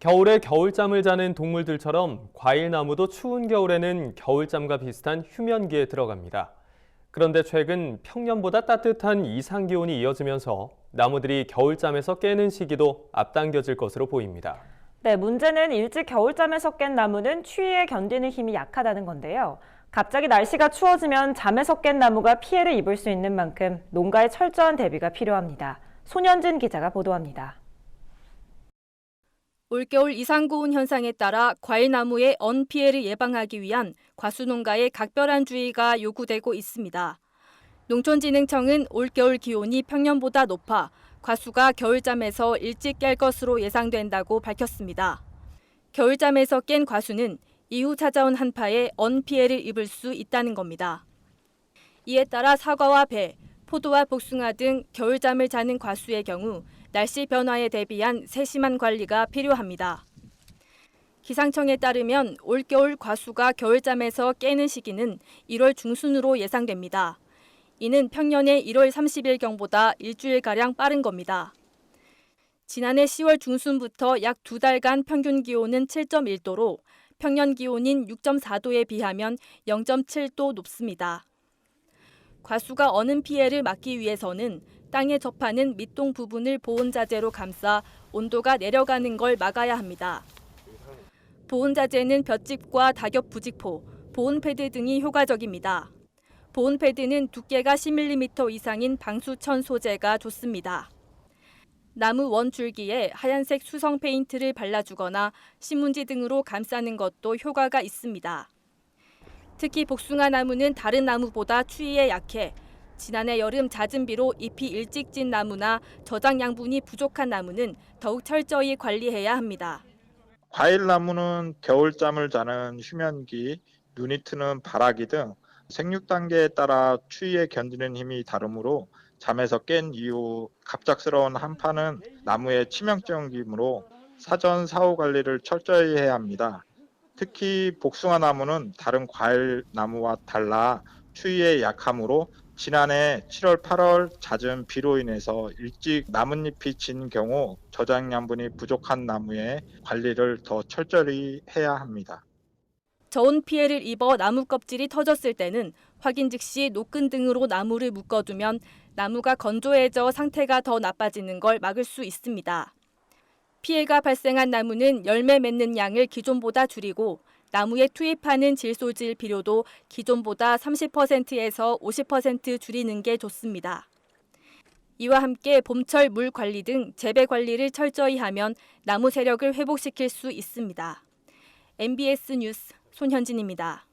겨울에 겨울잠을 자는 동물들처럼 과일나무도 추운 겨울에는 겨울잠과 비슷한 휴면기에 들어갑니다. 그런데 최근 평년보다 따뜻한 이상 기온이 이어지면서 나무들이 겨울잠에서 깨는 시기도 앞당겨질 것으로 보입니다. 네, 문제는 일찍 겨울잠에서 깬 나무는 추위에 견디는 힘이 약하다는 건데요. 갑자기 날씨가 추워지면 잠에서 깬 나무가 피해를 입을 수 있는 만큼 농가의 철저한 대비가 필요합니다. 손현진 기자가 보도합니다. 올겨울 이상고온 현상에 따라 과일나무의 언 피해를 예방하기 위한 과수농가의 각별한 주의가 요구되고 있습니다. 농촌진흥청은 올겨울 기온이 평년보다 높아 과수가 겨울잠에서 일찍 깰 것으로 예상된다고 밝혔습니다. 겨울잠에서 깬 과수는 이후 찾아온 한파에 언 피해를 입을 수 있다는 겁니다. 이에 따라 사과와 배, 포도와 복숭아 등 겨울잠을 자는 과수의 경우 날씨 변화에 대비한 세심한 관리가 필요합니다. 기상청에 따르면 올겨울 과수가 겨울잠에서 깨는 시기는 1월 중순으로 예상됩니다. 이는 평년의 1월 30일경보다 일주일가량 빠른 겁니다. 지난해 10월 중순부터 약 2달간 평균 기온은 7.1도로 평년 기온인 6.4도에 비하면 0.7도 높습니다. 과수가 어는 피해를 막기 위해서는 땅에 접하는 밑동 부분을 보온자재로 감싸 온도가 내려가는 걸 막아야 합니다. 보온자재는 볏짚과 다겹 부직포, 보온패드 등이 효과적입니다. 보온패드는 두께가 10mm 이상인 방수천 소재가 좋습니다. 나무 원 줄기에 하얀색 수성 페인트를 발라주거나 신문지 등으로 감싸는 것도 효과가 있습니다. 특히 복숭아 나무는 다른 나무보다 추위에 약해 지난해 여름 잦은 비로 잎이 일찍 진 나무나 저장 양분이 부족한 나무는 더욱 철저히 관리해야 합니다. 과일나무는 겨울잠을 자는 휴면기, 눈이 트는 발아기 등 생육 단계에 따라 추위에 견디는 힘이 다르므로 잠에서 깬 이후 갑작스러운 한파는 나무에 치명적이므로 사전 사후 관리를 철저히 해야 합니다. 특히 복숭아 나무는 다른 과일 나무와 달라 추위에 약하므로 지난해 7월, 8월 잦은 비로 인해서 일찍 나뭇잎이 진 경우 저장 양분이 부족한 나무의 관리를 더 철저히 해야 합니다. 저온 피해를 입어 나무 껍질이 터졌을 때는 확인 즉시 노끈 등으로 나무를 묶어두면 나무가 건조해져 상태가 더 나빠지는 걸 막을 수 있습니다. 피해가 발생한 나무는 열매 맺는 양을 기존보다 줄이고 나무에 투입하는 질소질 비료도 기존보다 30%에서 50% 줄이는 게 좋습니다. 이와 함께 봄철 물 관리 등 재배 관리를 철저히 하면 나무 세력을 회복시킬 수 있습니다. MBS 뉴스 손현진입니다.